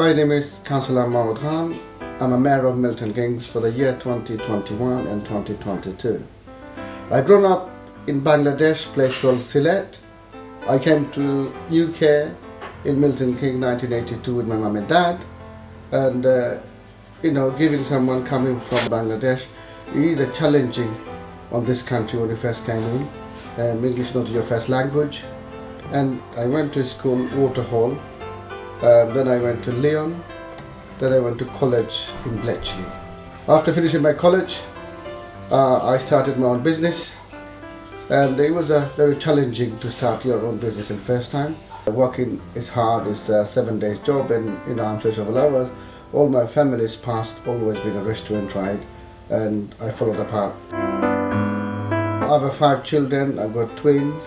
My name is Councillor Mohammed Khan. I'm a Mayor of Milton Keynes for the year 2021 and 2022. I grew up in Bangladesh, place called Sylhet. I came to UK in Milton Keynes 1982 with my mum and dad. And giving someone coming from Bangladesh is a challenging on this country when you first came in. English not your first language. And I went to school, Waterhall. Then I went to Lyon. Then I went to college in Bletchley. After finishing my college, I started my own business. And it was very challenging to start your own business in first time. Working is hard, it's a 7 days job, and I'm sure several hours. All my family's past always been a restaurant ride, and I followed the path. I have 5 children. I've got twins,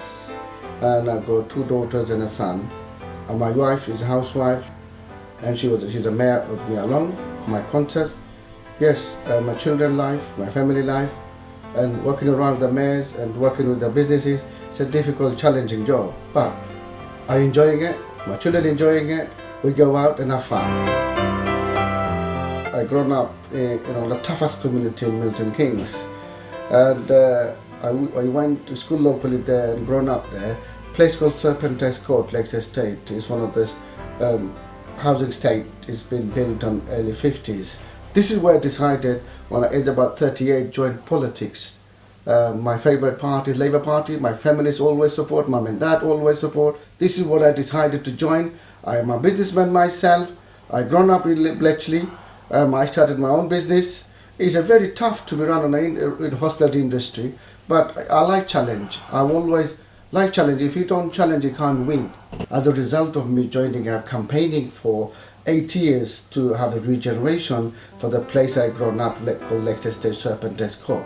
and I've got 2 daughters and a son. And my wife is a housewife, and she's a mayor of me along, my concert. Yes, my children life, my family life, and working around the mayors and working with the businesses, it's a difficult, challenging job. But I'm enjoying it, my children enjoying it, we go out and have fun. I grown up in the toughest community in Milton Keynes, and I went to school locally there and grown up there. Place called Serpentine Court, Lakes Estate, is one of those housing estate. It's been built on early 50s. This is where I decided when I was about 38 joined politics. My favorite party is Labour Party. My family's always support, mum and dad always support. This is what I decided to join. I am a businessman myself. I grown up in Bletchley. I started my own business. It's a very tough to be run in the hospitality industry, but I like challenge. I've always like challenge. If you don't challenge, you can't win. As a result of me joining and campaigning for 8 years to have a regeneration for the place I grown up called Lakes Estate Serpentine Court.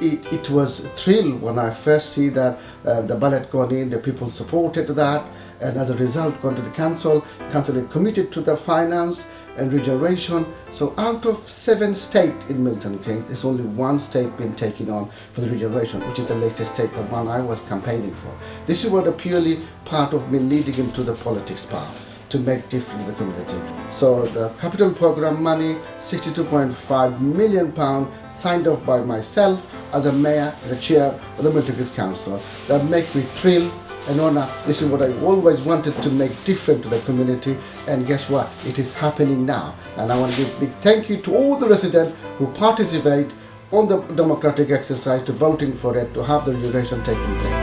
It was a thrill when I first see that the ballot gone in, the people supported that, and as a result gone to the council is committed to the finance and regeneration. So out of 7 states in Milton Keynes, there's only 1 state being taken on for the regeneration, which is the Lakes Estate, the one I was campaigning for. This is what a purely part of me leading into the politics path, to make difference in the community. So the capital program money, £62.5 million, signed off by myself as a mayor and the chair of the Milton Keynes Council. That make me thrill and honor. This is what I always wanted to make different to the community, and guess what? It is happening now. And I want to give a big thank you to all the residents who participate on the democratic exercise to voting for it, to have the regeneration taking place.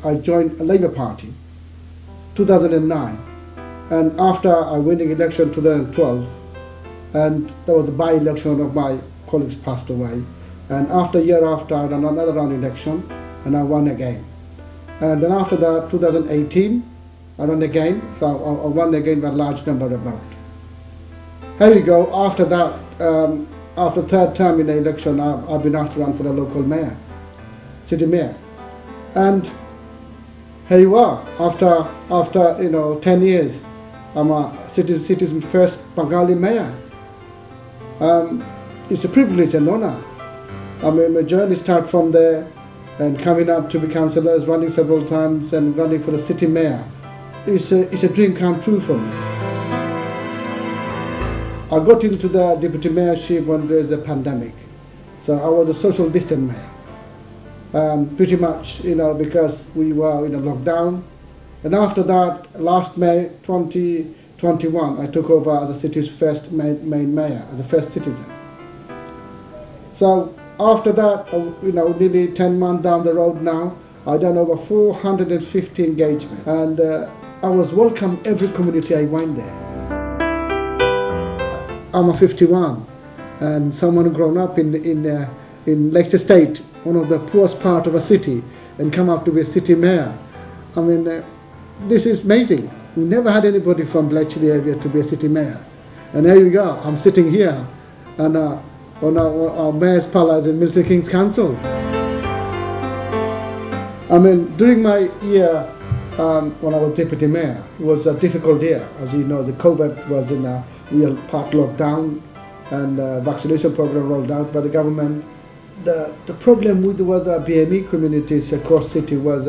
I joined a Labour Party 2009, and after I winning election 2012, and there was a by-election of my colleagues passed away, and after I ran another round election and I won again. And then after that, 2018, I ran again, so I won again by a large number of votes. Here we go. After that, after 3rd term in the election, I've been asked to run for the local mayor, city mayor, and here you are. After 10 years, I'm a city's first Bengali mayor. It's a privilege and honor. I mean, my journey starts from there, and coming up to be councillors, running several times, and running for the city mayor. It's a dream come true for me. I got into the deputy mayorship when there was a pandemic, so I was a social distance mayor. Pretty much, because we were in a lockdown. And after that, last May 2021, I took over as the city's first main mayor, as the first citizen. So after that, nearly 10 months down the road now, I've done over 450 engagements, and I was welcome every community I went there. I'm a 51, and someone grown up in Lakes Estate, one of the poorest part of a city, and come up to be a city mayor. I mean, this is amazing. We never had anybody from Bletchley area to be a city mayor. And there you go, I'm sitting here and on our mayor's palace in Milton Keynes Council. I mean, during my year when I was deputy mayor, it was a difficult year. As you know, the COVID was in a real part lockdown, and vaccination program rolled out by the government. the problem with was BME communities across city was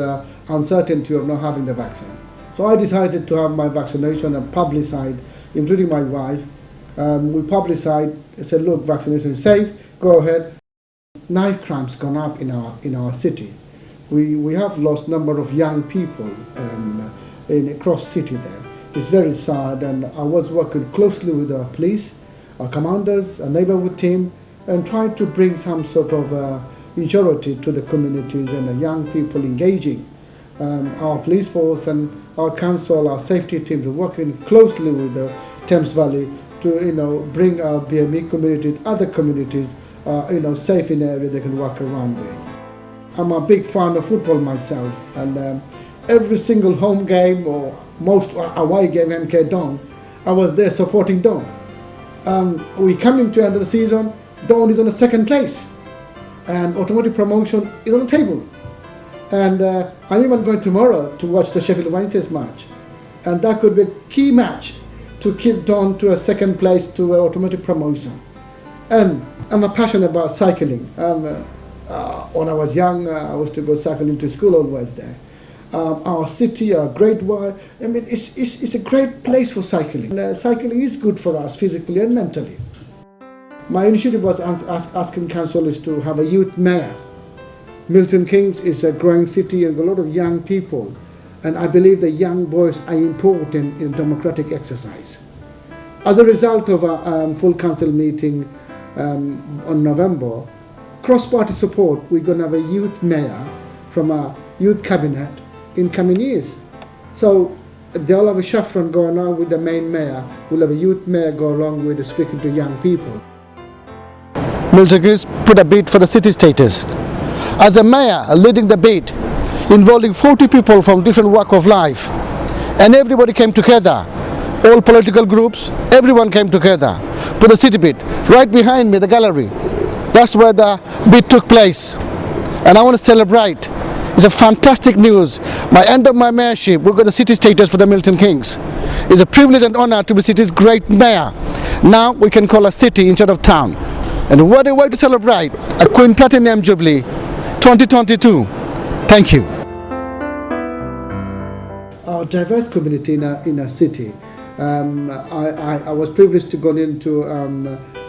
uncertainty of not having the vaccine. So I decided to have my vaccination and publicized, including my wife. We publicized, said, look, vaccination is safe, go ahead. Knife crimes gone up in our city. We have lost number of young people across city there. It's very sad, and I was working closely with the police, our commanders, a neighborhood team, and trying to bring some sort of maturity to the communities and the young people engaging. Our police force and our council, our safety teams are working closely with the Thames Valley to bring our BME community, other communities, safe in area they can walk around with. I'm a big fan of football myself, and every single home game or most away game MK Don, I was there supporting Don. We coming to the end of the season, Don is on the second place, and automatic promotion is on the table. And I'm even going tomorrow to watch the Sheffield Wednesday match, and that could be a key match to keep Don to a second place to automatic promotion. And I'm passionate about cycling. When I was young, I used to go cycling to school always there. Our city, our great world, I mean, it's a great place for cycling. And, cycling is good for us physically and mentally. My initiative was asking councillors to have a youth mayor. Milton Keynes is a growing city and a lot of young people, and I believe the young boys are important in democratic exercise. As a result of a full council meeting on November, cross-party support, we're going to have a youth mayor from a youth cabinet in coming years. So they'll have a chaperone going on with the main mayor. We'll have a youth mayor go along with speaking to young people. Milton Keynes put a bid for the city status. As a mayor leading the bid, involving 40 people from different walk of life, and everybody came together, all political groups, everyone came together, put the city bid. Right behind me, the gallery, that's where the bid took place. And I want to celebrate. It's a fantastic news. By end of my mayorship, we got the city status for the Milton Keynes. It's a privilege and honor to be city's great mayor. Now we can call a city instead of town. And what a way to celebrate a Queen Platinum Jubilee 2022. Thank you. Our diverse community in a city. I was privileged to go into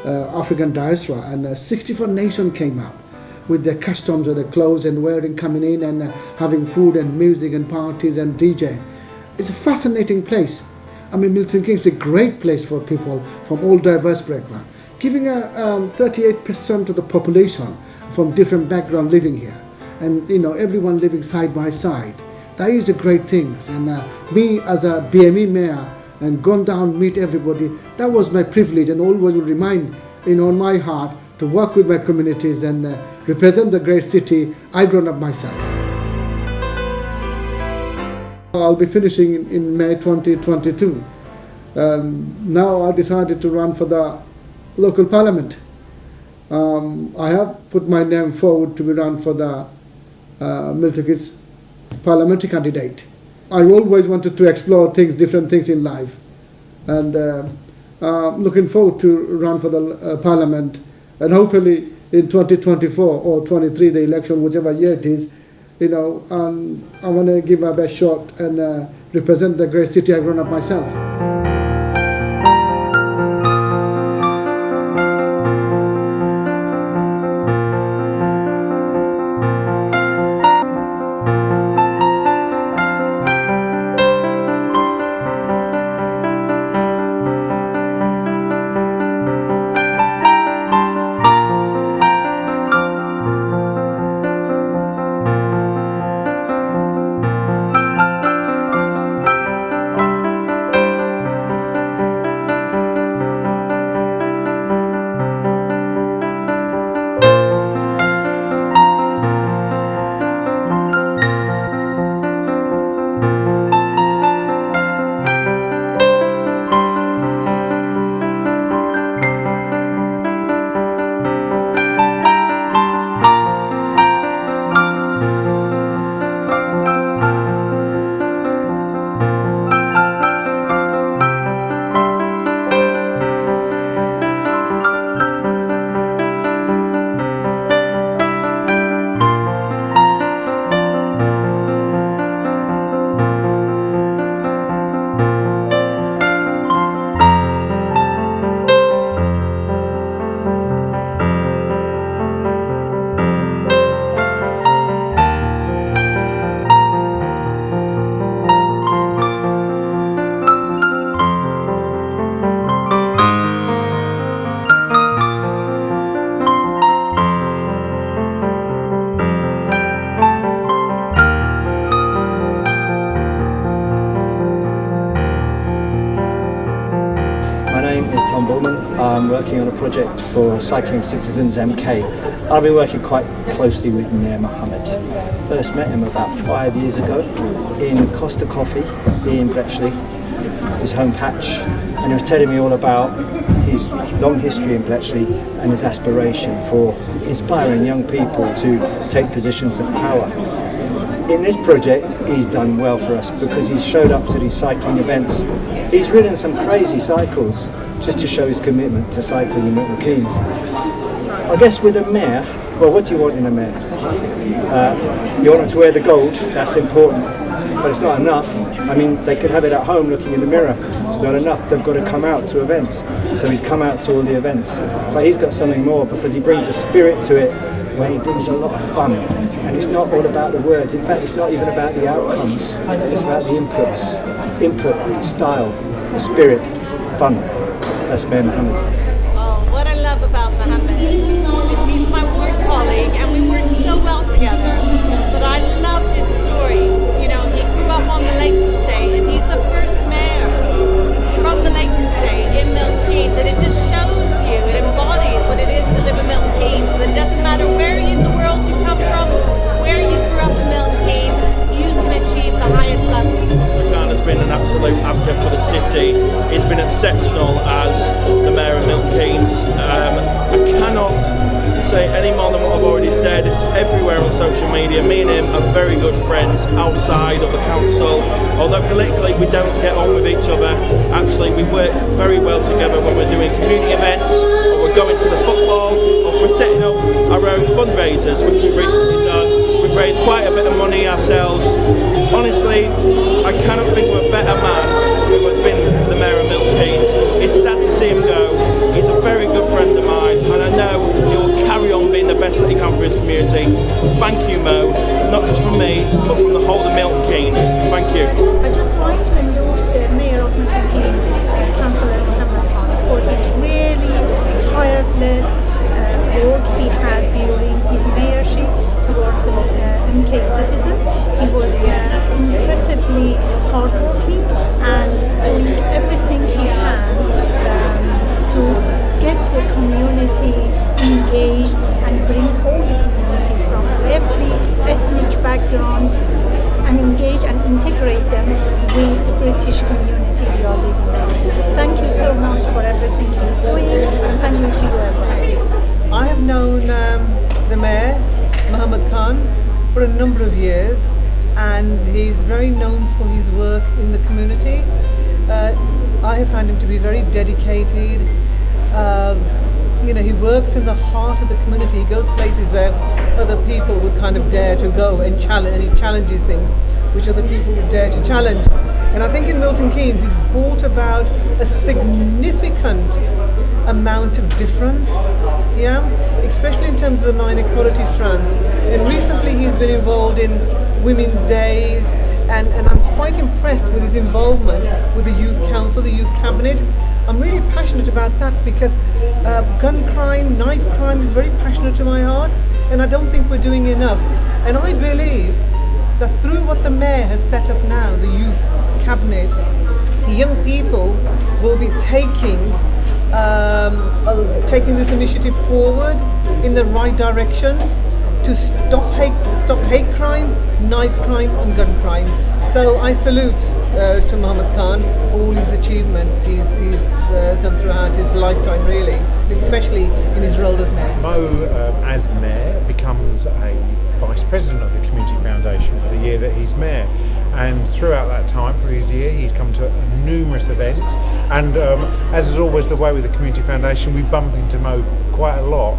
African diaspora, and 64 nations came out with their customs and their clothes and wearing, coming in and having food and music and parties and DJ. It's a fascinating place. I mean, Milton Keynes is a great place for people from all diverse backgrounds, giving 38% of the population from different backgrounds living here, and everyone living side by side. That is a great thing. And me as a BME mayor and gone down meet everybody, that was my privilege, and always will remind on my heart to work with my communities and represent the great city I grown up myself. I'll be finishing in May 2022. Now I decided to run for the local parliament. I have put my name forward to be run for the Milton Keynes parliamentary candidate. I always wanted to explore different things in life, and looking forward to run for the parliament, and hopefully in 2024 or 23, the election, whichever year it is, I want to give my best shot and represent the great city I've grown up myself. My name is Tom Bullman. I'm working on a project for Cycling Citizens MK. I've been working quite closely with Mayor Mohammed. First met him about 5 years ago in Costa Coffee in Bletchley, his home patch, and he was telling me all about his long history in Bletchley and his aspiration for inspiring young people to take positions of power. In this project, he's done well for us because he's showed up to these cycling events. He's ridden some crazy cycles just to show his commitment to cycling in Milton Keynes. I guess with a mayor, well, what do you want in a mayor? You want them to wear the gold, that's important, but it's not enough. I mean, they could have it at home looking in the mirror. It's not enough, they've got to come out to events. So he's come out to all the events. But he's got something more because he brings a spirit to it where he brings a lot of fun. And it's not all about the words. In fact, it's not even about the outcomes. It's about the input, style, the spirit, fun. That's Mayor Mohammed. Oh, what I love about Mohammed is he's my work colleague and we work so well together. But I love his story. You know, he grew up on the Lakes Estate and he's the first mayor from the Lakes Estate in Milton Keynes. And it just shows you, it embodies what it is to live in Milton Keynes. It doesn't matter where in the world you come from, where you grew up in Milton Keynes, you can achieve the highest level. Councillor Khan has been an absolute advocate for the city. He's been exceptional as the Mayor of Milton Keynes. I cannot say any more than what I've already said. It's everywhere on social media. Me and him are very good friends outside of the council. Although politically we don't get on with each other, actually we work very well together when we're doing community events, or we're going to the football, or we're setting up our own fundraisers, which we've recently done. We've raised quite a bit of money ourselves. Honestly, I cannot think of a better man who has been the Mayor of Milton Keynes. It's sad to see him go. He's a very good friend of mine, and I know he will carry on being the best that he can for his community. Thank you, Mo, not just from me, but from the whole of Milton Keynes. Thank you. I'd just like to endorse the Mayor of Milton Keynes, Councillor Mohammed Khan, for his really tireless work he had during his mayorship towards the MK citizen. He was impressively hardworking and doing everything he can to get the community engaged and bring all the communities from every ethnic background and engage and integrate them with the British community we are living in. Thank you so much for everything he's doing, and thank you to you as well. I have known the Mayor, Mohammed Khan, for a number of years, and he's very known for his work in the community. I have found him to be very dedicated. You know, he works in the heart of the community. He goes places where other people would kind of dare to go and challenge, and he challenges things which other people would dare to challenge. And I think in Milton Keynes he's brought about a significant amount of difference, yeah, especially in terms of the minor equality strands. And recently he's been involved in Women's Days, and I'm quite impressed with his involvement with the Youth Council, the Youth Cabinet. I'm really passionate about that because gun crime, knife crime is very passionate to my heart, and I don't think we're doing enough. And I believe that through what the Mayor has set up now, the Youth Cabinet, young people will be taking this initiative forward in the right direction to stop hate crime, knife crime and gun crime. So I salute to Mohammed Khan for all his achievements he's done throughout his lifetime, really, especially in his role as Mayor. Mo, as Mayor, becomes a Vice President of the Community Foundation for the year that he's Mayor. And throughout that time, for his year, he's come to numerous events. And as is always the way with the Community Foundation, we bump into Mo quite a lot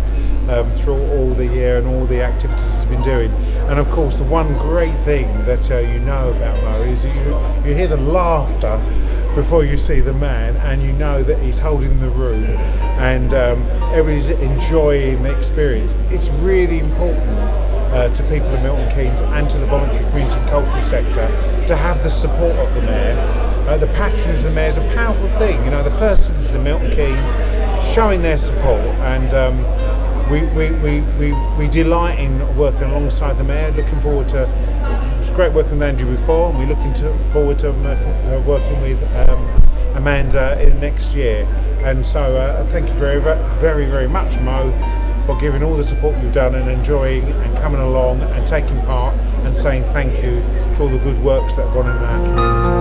through all the year and all the activities he's been doing. And of course, the one great thing that you know about Mo is that you hear the laughter before you see the man, and you know that he's holding the room and everybody's enjoying the experience. It's really important to people in Milton Keynes and to the voluntary community and cultural sector to have the support of the Mayor. The patronage of the Mayor is a powerful thing. You know, the first citizens of Milton Keynes showing their support, and we delight in working alongside the Mayor. Looking forward to, it was great working with Andrew before, and we're looking forward to working with Amanda in next year. And so thank you very, very much, Mo, for giving all the support you've done and enjoying and coming along and taking part and saying thank you to all the good works that have gone in our community.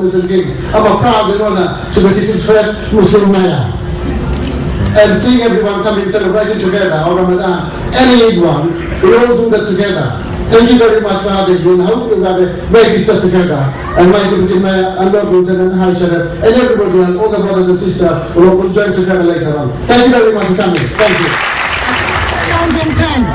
Milton Keynes. I'm a proud and honor to be the city's first Muslim mayor. And seeing everyone coming celebrating together on Ramadan, any Eid one, we all do that together. Thank you very much for having me, and I hope you have a great Easter together. And my deputy mayor, and Lord Lieutenant Haisha, and everybody, and all the brothers and sisters will join together later on. Thank you very much for coming. Thank you. Count from 10.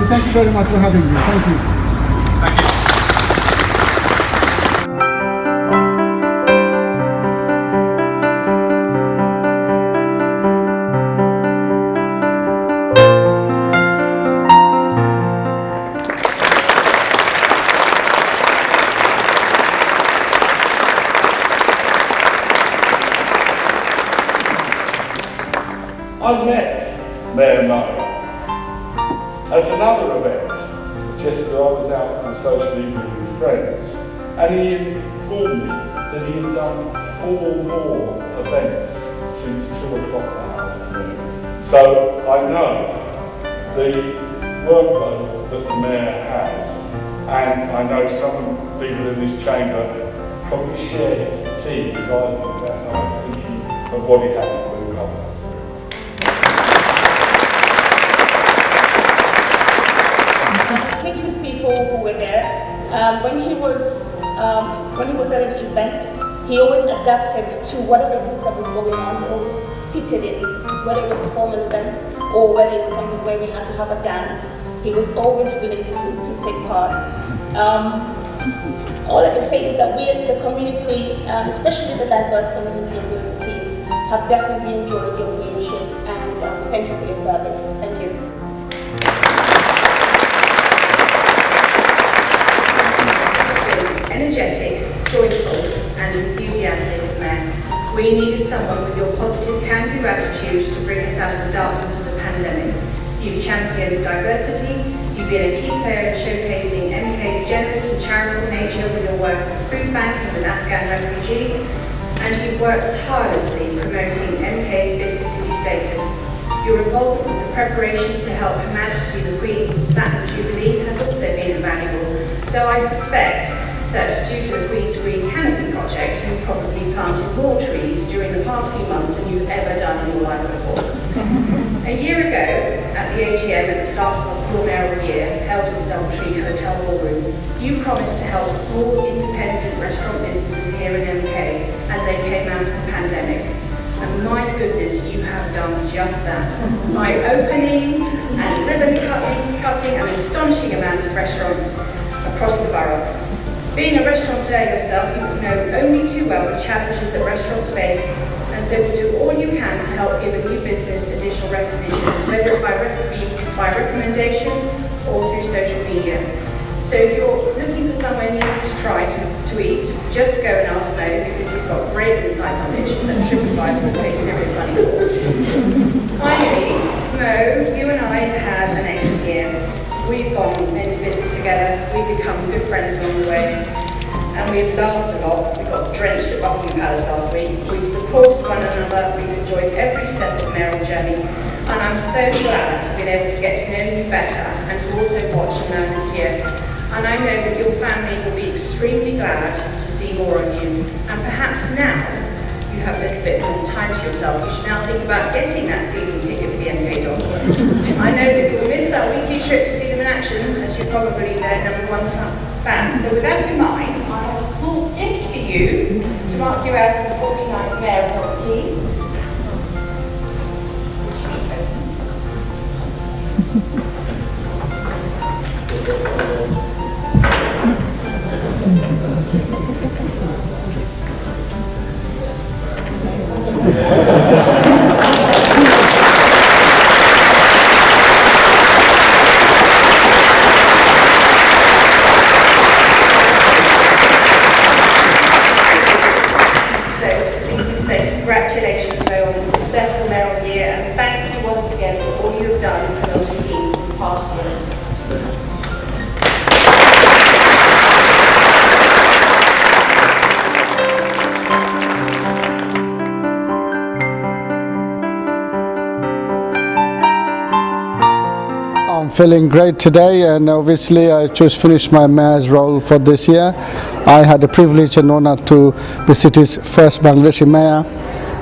Thank you very much for having me. Thank you. Thank you. I met Mayor Mo at another event just as I was out on a social evening with friends, and he informed me that he had done 4 more events since 2 o'clock that afternoon. So I know the workload that the Mayor has, and I know some people in this chamber probably share his fatigue as I do that night, thinking of what he had to do cover. With people who were there. When he was at an event, he always adapted to whatever it is that was going on. He always fitted in, whether it was a formal event or whether it was something where we had to have a dance. He was always willing to take part. All I can say is that we at the community, especially the diverse community of Milton Keynes, have definitely enjoyed your leadership, and thank you for your service. Thank you. Energetic, joyful and enthusiastic as mayor. We needed someone with your positive can-do attitude to bring us out of the darkness of the pandemic. You've championed diversity, you've been a key player in showcasing MK's generous and charitable nature with your work with the food bank and with Afghan refugees, and you've worked tirelessly promoting MK's bid for city status. Your involvement with the preparations to help Her Majesty the Queen's Platinum Jubilee has also been invaluable, though I suspect that due to the Queen's Green Canopy project, you've probably planted more trees during the past few months than you've ever done in your life before. A year ago, at the AGM at the start of your mayoral year, held in the Doubletree Hotel Ballroom, you promised to help small independent restaurant businesses here in MK as they came out of the pandemic. And my goodness, you have done just that. By opening and ribbon cutting an astonishing amount of restaurants across the borough. Being a restaurateur yourself, you know only too well the challenges that restaurants face, and so will do all you can to help give a new business additional recognition, whether by recommendation or through social media. So if you're looking for somewhere new to try to eat, just go and ask Mo, because he's got great inside knowledge that TripAdvisor will pay serious money for. laughed a lot, we got drenched at Buckingham Palace last week, we've supported one another, we've enjoyed every step of the mayoral journey, and I'm so glad to be able to get to know you better and to also watch you learn this year. And I know that your family will be extremely glad to see more of you. And perhaps now you have a little bit more time to yourself. You should now think about getting that season ticket for the MK Dons. I know that you'll miss that weekly trip to see them in action, as you're probably their #1 fan. So with that in mind, I have a small gift for you to mark you as the 49th Mayor of Milton Keynes. Congratulations, Mo, on a successful mayoral year, and thank you once again for all you have done for Milton Keynes this past year. I'm feeling great today, and obviously I just finished my mayor's role for this year. I had the privilege and honor to be city's first Bangladeshi mayor,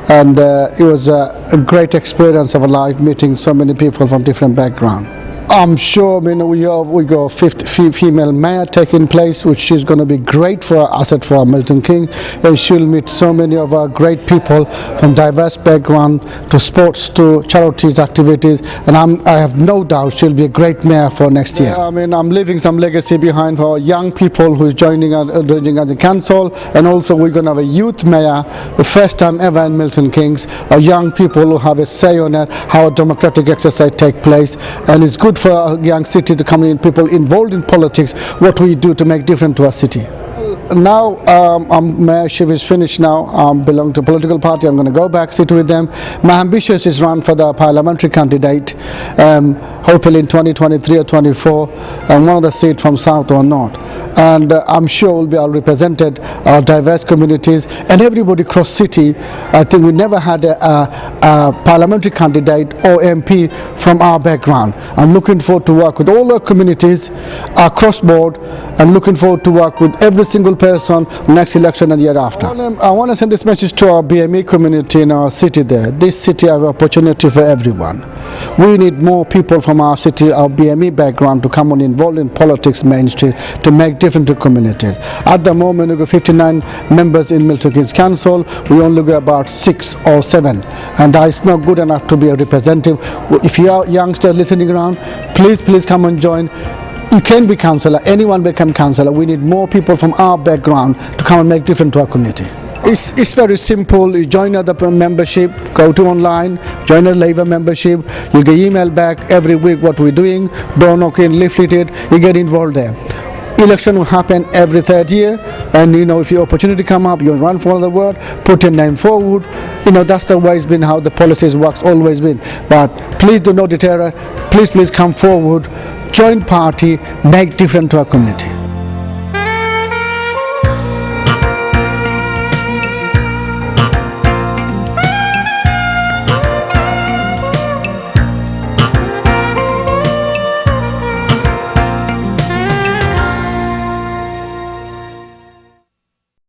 and it was a great experience of a life, meeting so many people from different backgrounds. I'm sure, we got fifth female mayor taking place, which is going to be great for our asset for Milton Keynes, and she'll meet so many of our great people from diverse background to sports to charities activities, and I have no doubt she'll be a great mayor for next year. I'm leaving some legacy behind for young people who's joining us the council, and also we're going to have a youth mayor, the first time ever in Milton Keynes, young people who have a say on it, how a democratic exercise take place, and it's good for a young city to come in, people involved in politics, what we do to make difference to our city. Now mayorship is finished now. I belong to a political party. I'm going to go back, sit with them. My ambition is run for the parliamentary candidate, hopefully in 2023 or 24, and one of the seats from south or north. And I'm sure we'll be all represented, our diverse communities, and everybody across city. I think we never had a parliamentary candidate or MP from our background. I'm looking forward to work with all our communities across board, and looking forward to work with every single person next election and year after. I want to send this message to our BME community in our city there. This city has an opportunity for everyone. We need more people from our city, our BME background, to come on involved in politics mainstream to make difference to communities. At the moment, we got 59 members in Milton Keynes Council. We only got about 6 or 7, and that is not good enough to be a representative. If you are youngsters listening around, please come and join. You can be councillor, anyone become councillor. We need more people from our background to come and make difference to our community. It's very simple. You join the membership, go to online, join a Labour membership, you get email back every week what we're doing, door knocking, leafleted, you get involved there. Election will happen every 3rd year, and if your opportunity come up, you run for the word, put your name forward. That's the way it's been, how the policies works, always been. But please do not deter, please come forward, join party, make difference to our community.